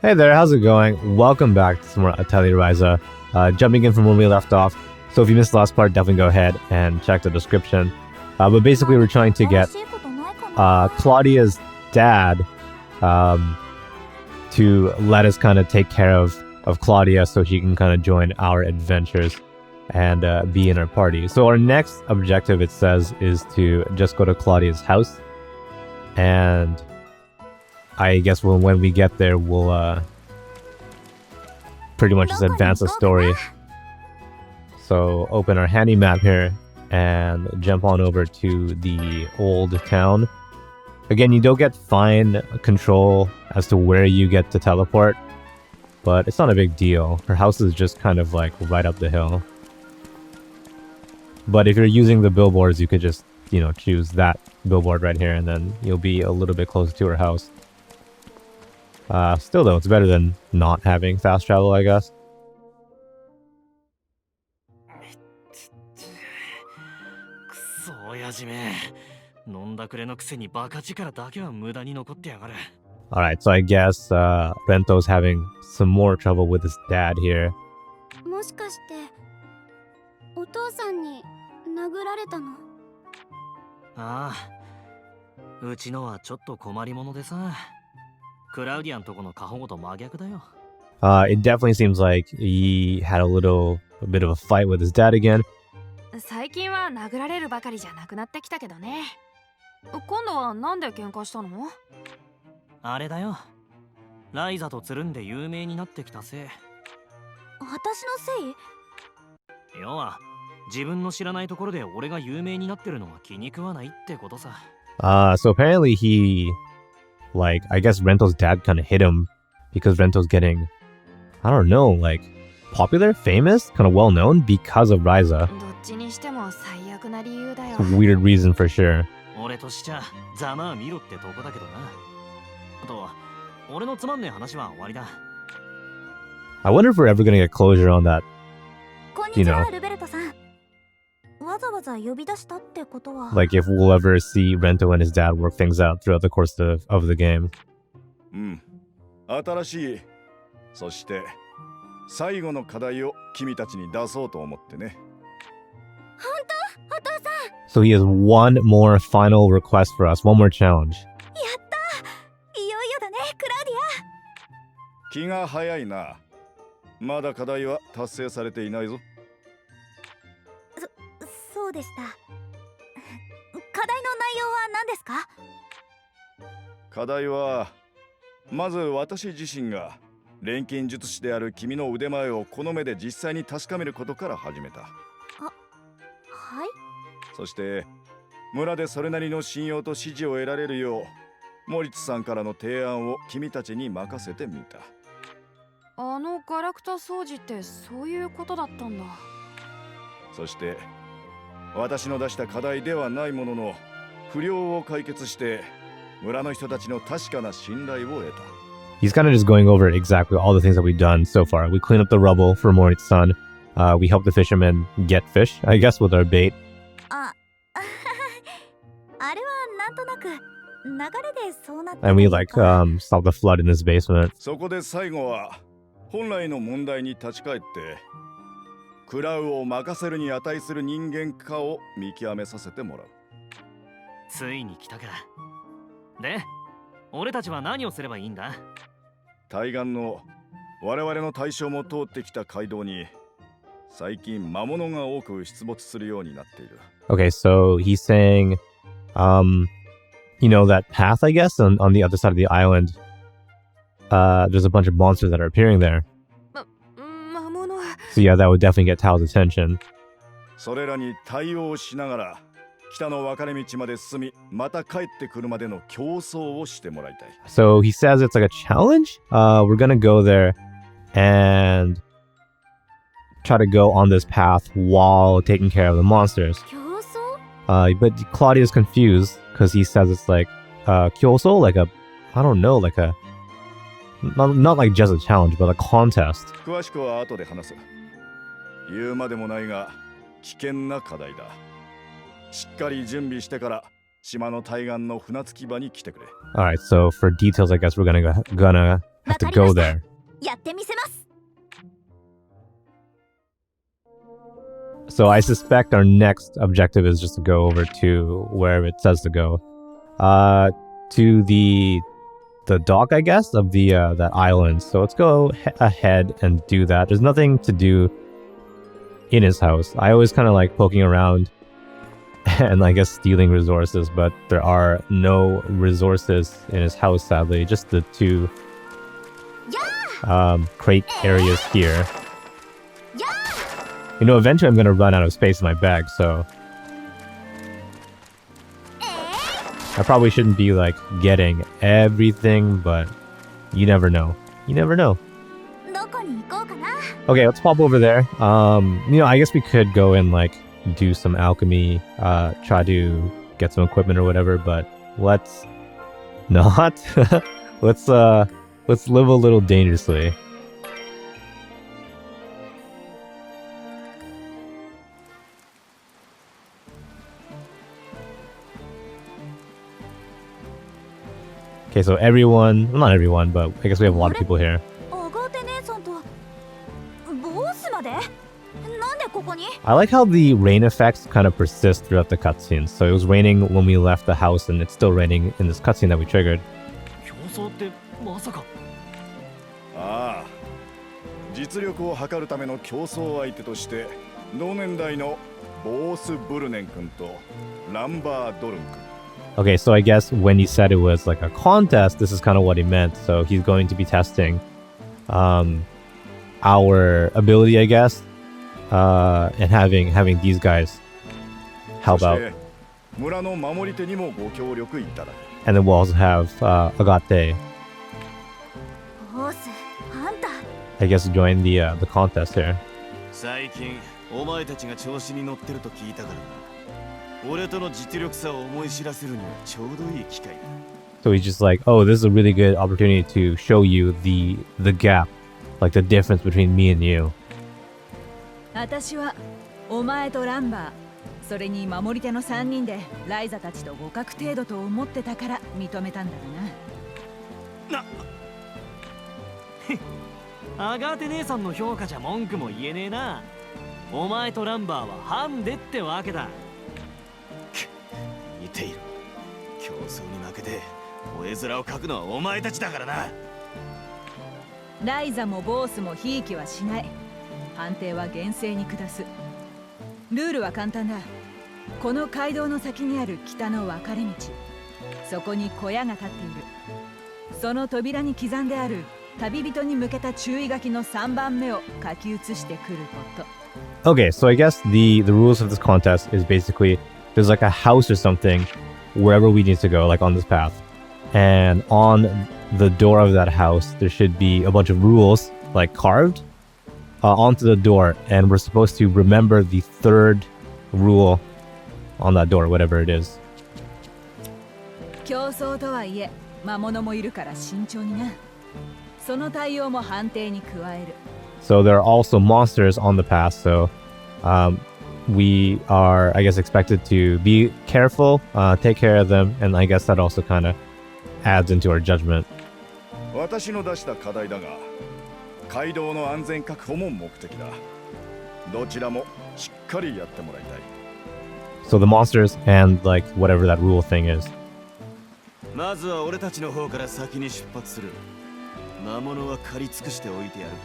Hey there, how's it going? Welcome back to some more Atelier Ryza. Jumping in from where we left off. So if you missed the last part, definitely go ahead and check the description. But basically we're trying to get Claudia's dad to let us kind of take care of Claudia so she can kind of join our adventures and be in our party. So our next objective, it says, is to just go to Claudia's house. And I guess when we get there, we'll pretty much just advance the story. So open our handy map here and jump on over to the old town. Again, you don't get fine control as to where you get to teleport, but it's not a big deal. Her house is just kind of like right up the hill. But if you're using the billboards, you could just, you know, choose that billboard right here and then you'll be a little bit closer to her house. Still though, it's better than not having fast travel, I guess. Alright, so I guess Rento's having some more trouble with his dad here. It definitely seems like he had a bit of a fight with his dad again. So apparently he, like, I guess Rento's dad kind of hit him because Rento's getting, I don't know, like, popular, famous, kind of well known because of Ryza. It's a weird reason for sure. I wonder if we're ever gonna get closure on that, you know, like if we'll ever see Rento and his dad work things out throughout the course of the game. So he has one more final request for us, one more challenge. He's kind of just going over exactly all the things that we've done so far. We clean up the rubble for Morit's son. We help the fishermen get fish, I guess, with our bait. And we like stop the flood in this basement. Okay, so he's saying, you know, that path, I guess, on the other side of the island, there's a bunch of monsters that are appearing there. So yeah, that would definitely get Tao's attention. So he says it's like a challenge. We're gonna go there and try to go on this path while taking care of the monsters. But Claudia's confused because he says it's like kyoso, like a, I don't know, like a, not like just a challenge, but a contest. Alright, so for details, I guess we're gonna have to go there. やってみせます。 So I suspect our next objective is just to go over to where it says to go. To the dock, I guess, of the that island. So let's go ahead and do that. There's nothing to do in his house. I always kind of like poking around and I guess stealing resources, but there are no resources in his house, sadly. Just the two crate areas here. You know, eventually I'm gonna run out of space in my bag, so I probably shouldn't be like getting everything, but you never know. You never know. Okay, let's pop over there. You know, I guess we could go and like do some alchemy, try to get some equipment or whatever, but let's not. let's live a little dangerously. Okay, so everyone, well, not everyone, but I guess we have a lot of people here. I like how the rain effects kind of persist throughout the cutscenes. So it was raining when we left the house, and it's still raining in this cutscene that we triggered. Okay, so I guess when he said it was like a contest, this is kind of what he meant. So he's going to be testing our ability, I guess, and having these guys help out. And then we'll also have Agate, I guess, join the contest here. So he's just like, oh, this is a really good opportunity to show you the gap, like the difference between me and you. 私はお前とランバー、それに守り手の3人でライザたちと互角程度と思ってたから認めたんだろうな。アガーテ姉さんの評価じゃ文句も言えねえな。お前とランバーはハンデってわけだ。似ている。競争に負けて吠え面をかくのはお前たちだからな。ライザもボースもひいきはしない。判定は厳正に下す。ルールは簡単だ。この街道の先にある北の分かれ道、そこに小屋が立っている。その扉に刻んである旅人に向けた注意書きの3番目を書き写してくること。Okay, so I guess the rules of this contest is basically there's like a house or something wherever we need to go, like on this path. And on the door of that house, there should be a bunch of rules like carved onto the door, and we're supposed to remember the third rule on that door, whatever it is. 競争とはいえ、魔物もいるから慎重にな。その対応も判定に加える。So there are also monsters on the path, so we are, I guess, expected to be careful, take care of them, and I guess that also kind of adds into our judgment. 私の出した課題だが、街道の安全確保も目的だ。どちらもしっかりやってもらいたい。So the monsters and like whatever that rule thing is. まずは俺たちの方から先に出発する。魔物は借り尽くしておいてやるから、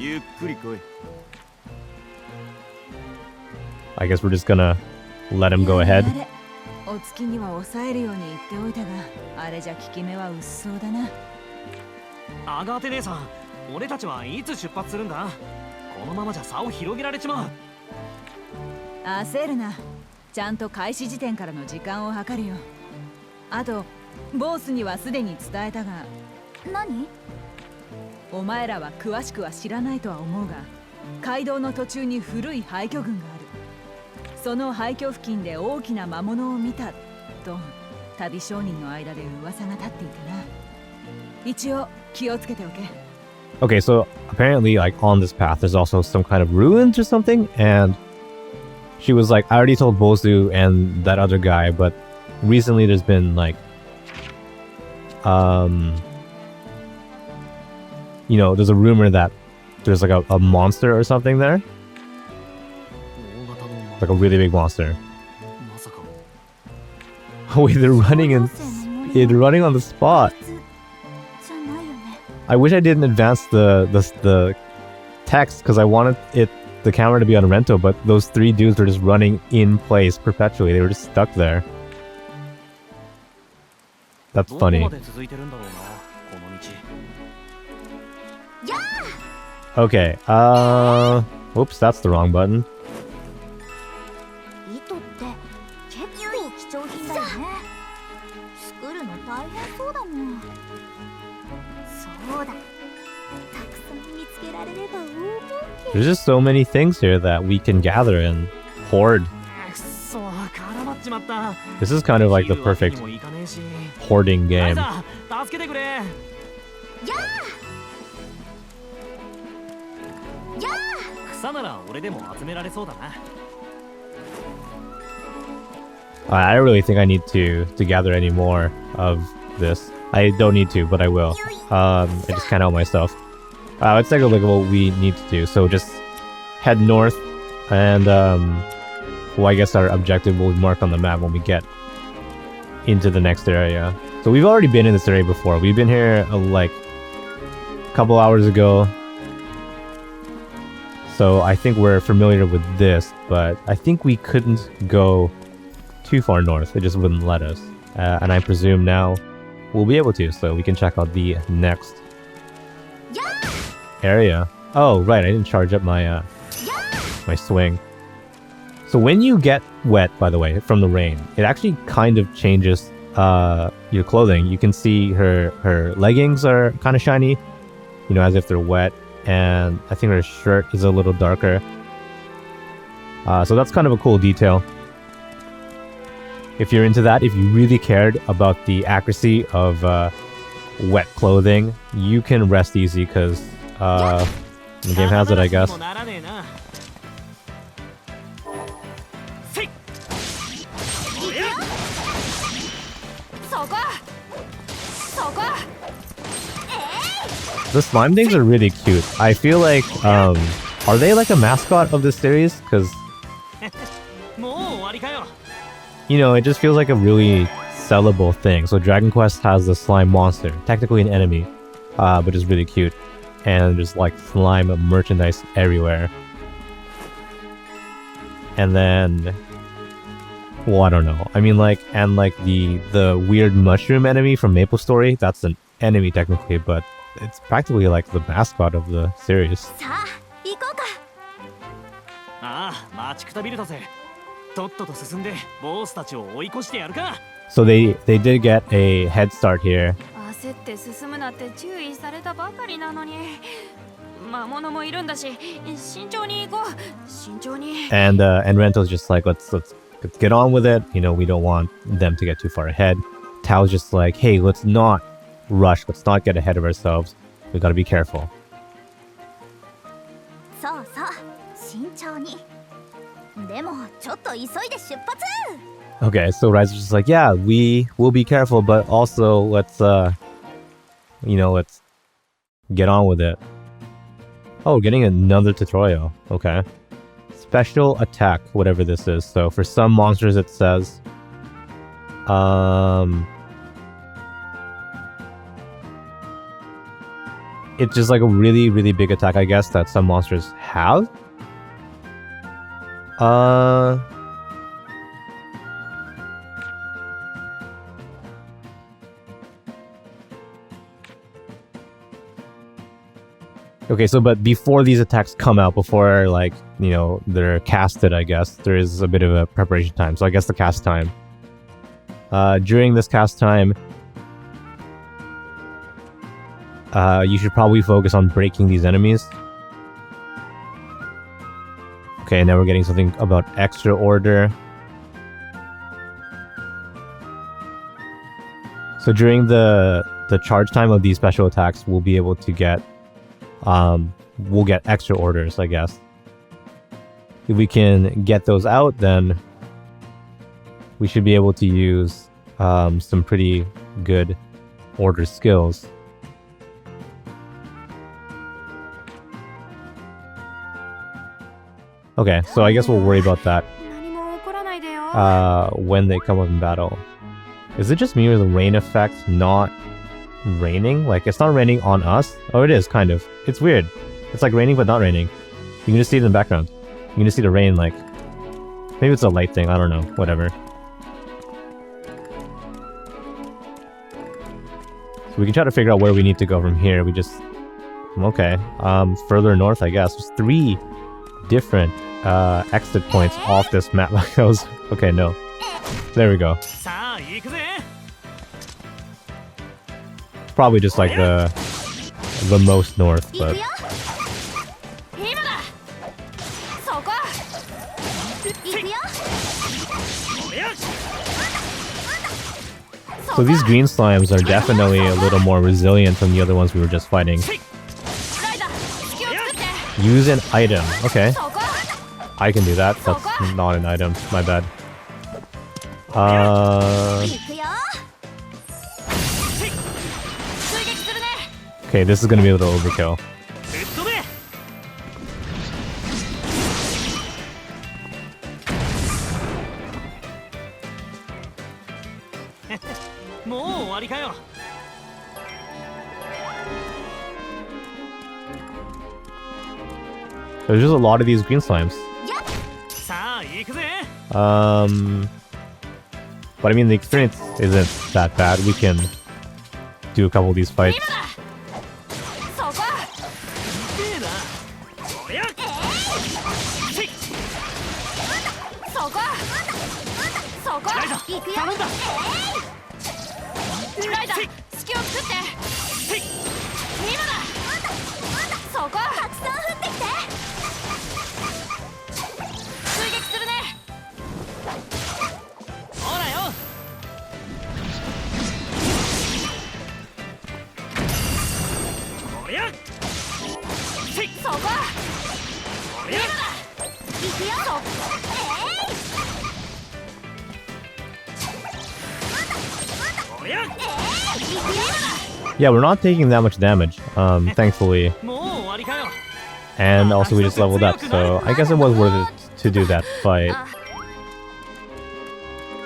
ゆっくり来い。I guess we're just gonna let him go ahead. お月には抑えるように言っておいたが、あれじゃ効き目は薄そうだな。アガーテ姉さん、俺たちはいつ出発するんだ？このままじゃ差を広げられちまう。焦るな。ちゃんと開始時点からの時間を計るよ。あと、ボースにはすでに伝えたが。何？お前らは詳しくは知らないとは思うが、街道の途中に古い廃墟群がある。その廃墟付近で大きな魔物を見たと旅商人の間で噂が立っていてな。一応気をつけておけ。Okay, so apparently, like on this path, there's also some kind of ruins or something, and she was like, I already told Bozu and that other guy, but recently there's been like you know, there's a rumor that there's like a monster or something there. Like a really big monster. Wait, they're running they're running on the spot. じゃないよね。 I wish I didn't advance the text because I wanted the camera to be on rento, but those three dudes were just running in place perpetually. They were just stuck there. That's funny. Okay, whoops, that's the wrong button. 糸って結構貴重品だよね。作るの大変そうだもん。そうだ。たくさん見つけられれば大儲け。 There's just so many things here that we can gather and hoard. くそ絡まっちまった。 This is kind of like the perfect hoarding game. 助けてくれ。や草なら俺でも集められそうだな。I don't really think I need to gather any more of this. I don't need to, but I will. I just can't help myself. Let's take a look at what we need to do. So just head north, and well, I guess our objective will be marked on the map when we get into the next area. So we've already been in this area before. We've been here like a couple hours ago. So I think we're familiar with this, but I think we couldn't go too far north. It just wouldn't let us. And I presume now we'll be able to, so we can check out the next area. Oh, right, I didn't charge up my my swing. So when you get wet, by the way, from the rain, it actually kind of changes your clothing. You can see her leggings are kind of shiny, you know, as if they're wet. And I think her shirt is a little darker. So that's kind of a cool detail. If you're into that, if you really cared about the accuracy of wet clothing, you can rest easy because the game has it, I guess. The slime things are really cute. I feel like, are they like a mascot of this series? Because, you know, it just feels like a really sellable thing. So Dragon Quest has the slime monster, technically an enemy, but it's really cute. And there's like slime merchandise everywhere. And then, well, I don't know. I mean, like, and like the weird mushroom enemy from Maple Story, that's an enemy technically, but it's practically like the mascot of the series. さあ、行こうか。ああ、待ちくたびれたぜ。とっとと進んでボスたちを追い越してやるか。 So they did get a head start here. 焦って進むなって注意されたばかりなのに。魔物もいるんだし、慎重に行こう。慎重に。And Rento's just like, let's get on with it. You know, we don't want them to get too far ahead. Tao's just like, hey, let's not rush. Let's not get ahead of ourselves. We gotta be careful. そうそう、慎重に。でも、ちょっと急いで出発。 Okay, so Ryza's just like, yeah, we will be careful, but also let's, you know, let's get on with it. Oh, getting another tutorial. Okay. Special attack, whatever this is. So for some monsters it says, it's just like a really, really big attack, I guess, that some monsters have. Okay, so but before these attacks come out, before, like, you know, they're casted, I guess, there is a bit of a preparation time. So I guess the cast time. During this cast time, you should probably focus on breaking these enemies. Okay, now we're getting something about extra order. So during the charge time of these special attacks, we'll be able to get we'll get extra orders, I guess. If we can get those out, then we should be able to use some pretty good order skills. Okay, so I guess we'll worry about that 何も起こらないでよ。 when they come up in battle. Is it just me or the rain effect not raining? Like, it's not raining on us? Oh, it is, kind of. It's weird. It's like raining but not raining. You can just see it in the background. You can just see the rain, like... Maybe it's a light thing, I don't know. Whatever. So we can try to figure out where we need to go from here. We just... Okay. Further north, I guess. There's 3 different exit points off this map. That was... Okay, no. There we go. さあ行くぜ。 Probably just like the most north, but... 今だ。そこ。行くよ。 So these green slimes are definitely a little more resilient than the other ones we were just fighting. ライダー、隙を作って。 Use an item. Okay, そこ。 I can do that. That's not an item. My bad. 行くよ。 追撃するね。 Okay, this is gonna be a little overkill. 吹っ飛べ。もう終わりかよ。 There's just a lot of these green slimes. さあ行くぜ。 But I mean, the experience isn't that bad. We can do a couple of these fights. そこ。いいな。おや。そこ。そこ。行くよ。頼んだ。ライダー、隙を作って。今だ。そこ。たくさん降ってきて。追撃するね。ほらよ。おや。そこ。おや。今だ。行くよ。おや。 Yeah, we're not taking that much damage, thankfully. もう終わりかよ。 And also we just leveled up, so I guess it was worth it to do that fight.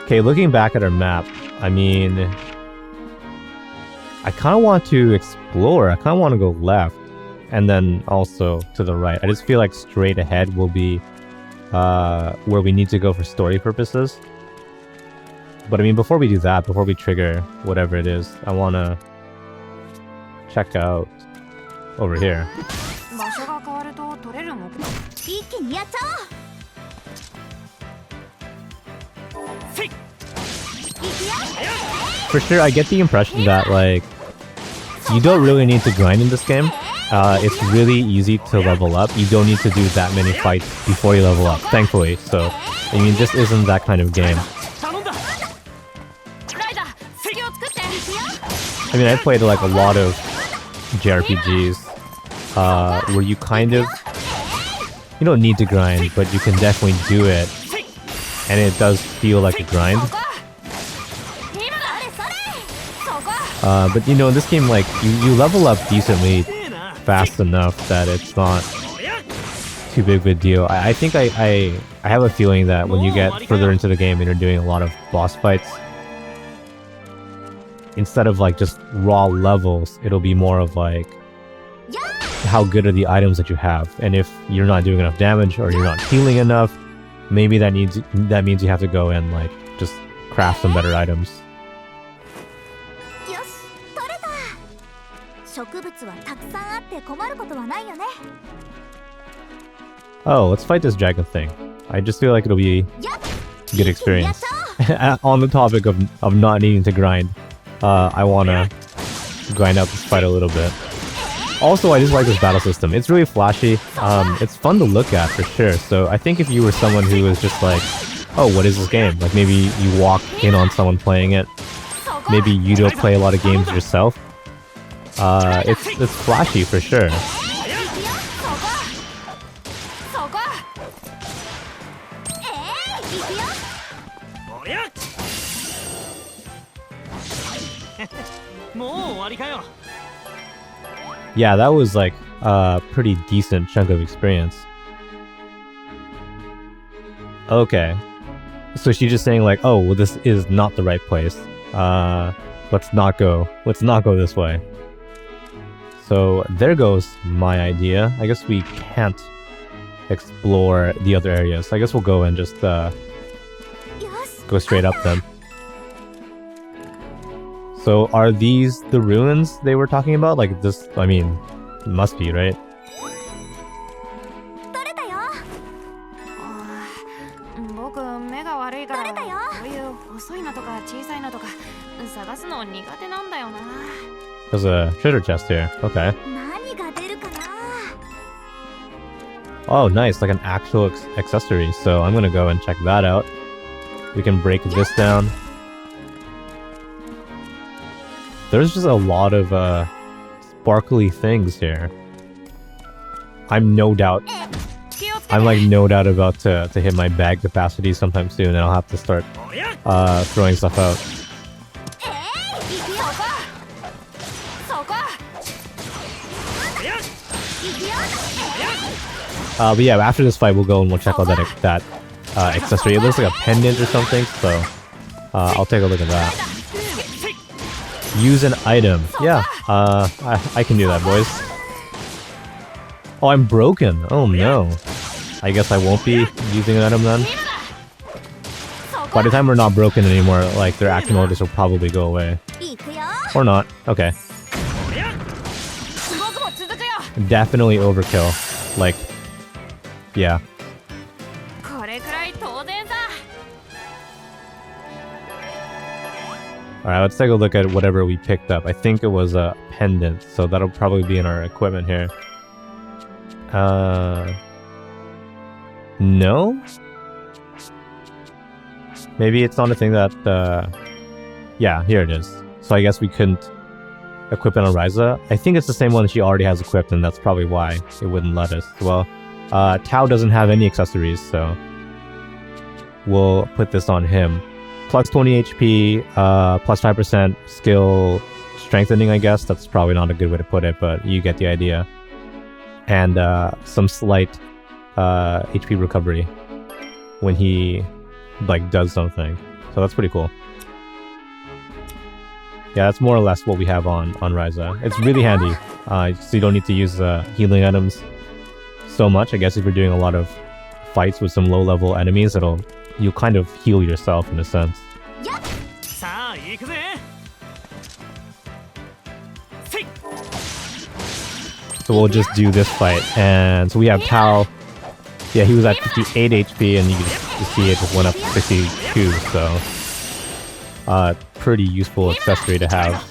Okay, looking back at our map, I mean... I kind of want to explore, I kind of want to go left, and then also to the right. I just feel like straight ahead will be where we need to go for story purposes. But I mean, before we do that, before we trigger whatever it is, I want to check out over here. 場所が変わると取れる目標。一気にやっちゃおう。せい。行くよ。 For sure, I get the impression that, like, you don't really need to grind in this game. It's really easy to level up. You don't need to do that many fights before you level up, thankfully. So, I mean, this isn't that kind of game. 頼んだ。ライダー、隙を作って。 I mean, I played, like, a lot of JRPGs where you kind of... You don't need to grind, but you can definitely do it. And it does feel like a grind. そこ。今だ。それ。そこ。 But, you know, in this game, like, you level up decently いいな。 fast enough that it's not おや。 too big of a deal. I think I have a feeling that when you get further into the game and you're doing a lot of boss fights, instead of like just raw levels, it'll be more of like how good are the items that you have, and if you're not doing enough damage or you're not healing enough, maybe that means you have to go and like just craft some better items. よし、取れた。植物はたくさんあって困ることはないよね。 Oh, let's fight this dragon thing. I just feel like it'll be やっ。 good experience. On the topic of not needing to grind, I wanna grind out this fight a little bit. Also, I just like this battle system. It's really flashy. It's fun to look at for sure. So I think if you were someone who was just like, oh, what is this game? Like maybe you walk in on someone playing it. Maybe you don't play a lot of games yourself. It's flashy for sure. そこ。行くよ。おや。もう終わりかよ。 Yeah, that was like a pretty decent chunk of experience. Okay. So she's just saying like, oh, well, this is not the right place. Let's not go this way. So there goes my idea. I guess we can't explore the other areas. So I guess we'll go and just go straight up then. So are these the ruins they were talking about? Like this, I mean, it must be, right? 僕目が悪いからこういう細いのとか小さいのとか探すの苦手なんだよな。 There's a treasure chest here. Okay. 何が出るかな。 Oh, nice, like an actual accessory. So I'm gonna go and check that out. We can break this down. There's just a lot of sparkly things here. I'm no doubt about to hit my bag capacity sometime soon, and I'll have to start throwing stuff out. But yeah, after this fight, we'll go and we'll check out that accessory. It looks like a pendant or something, so I'll take a look at that. Use an item. Yeah, I can do that, boys. Oh, I'm broken. Oh no. I guess I won't be using an item then. By the time we're not broken anymore, like, their action orders will probably go away. Or not. Okay. Definitely overkill. Like, yeah. Alright, let's take a look at whatever we picked up. I think it was a pendant, so that'll probably be in our equipment here. No? Maybe it's not a thing that, yeah, here it is. So I guess we couldn't equip it on Ryza. I think it's the same one she already has equipped, and that's probably why it wouldn't let us. Well, Tao doesn't have any accessories, so we'll put this on him. Plus 20 HP, plus 5% skill strengthening, I guess. That's probably not a good way to put it, but you get the idea. And some slight HP recovery when he like does something. So that's pretty cool. Yeah, that's more or less what we have on Ryza. It's really handy. So you don't need to use healing items so much. I guess if you're doing a lot of fights with some low-level enemies, you'll kind of heal yourself in a sense. So we'll just do this fight. And so we have Tao. Yeah, he was at 58 HP, and you can just see it just went up to 62. So pretty useful accessory to have.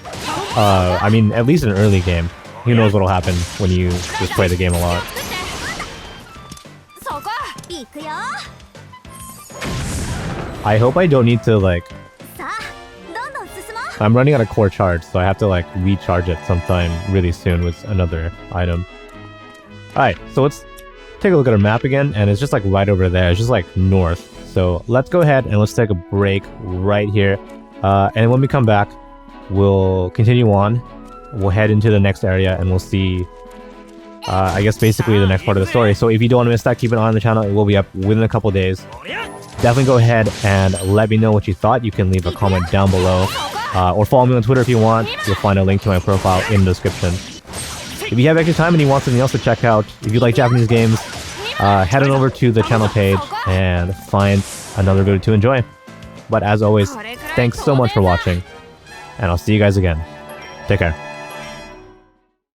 I mean, at least in an early game. Who knows what'll happen when you just play the game a lot. I hope I don't need to, like... I'm running out of core charge, so I have to, like, recharge it sometime really soon with another item. Alright, so let's take a look at our map again, and it's just, like, right over there. It's just, like, north. So let's go ahead and let's take a break right here. And when we come back, we'll continue on. We'll head into the next area, and we'll see... I guess basically the next part of the story. So if you don't want to miss that, keep an eye on the channel. It will be up within a couple days. Definitely go ahead and let me know what you thought. You can leave a comment down below. Or follow me on Twitter if you want. You'll find a link to my profile in the description. If you have extra time and you want something else to check out, if you like Japanese games, head on over to the channel page and find another video to enjoy. But as always, thanks so much for watching, and I'll see you guys again. Take care.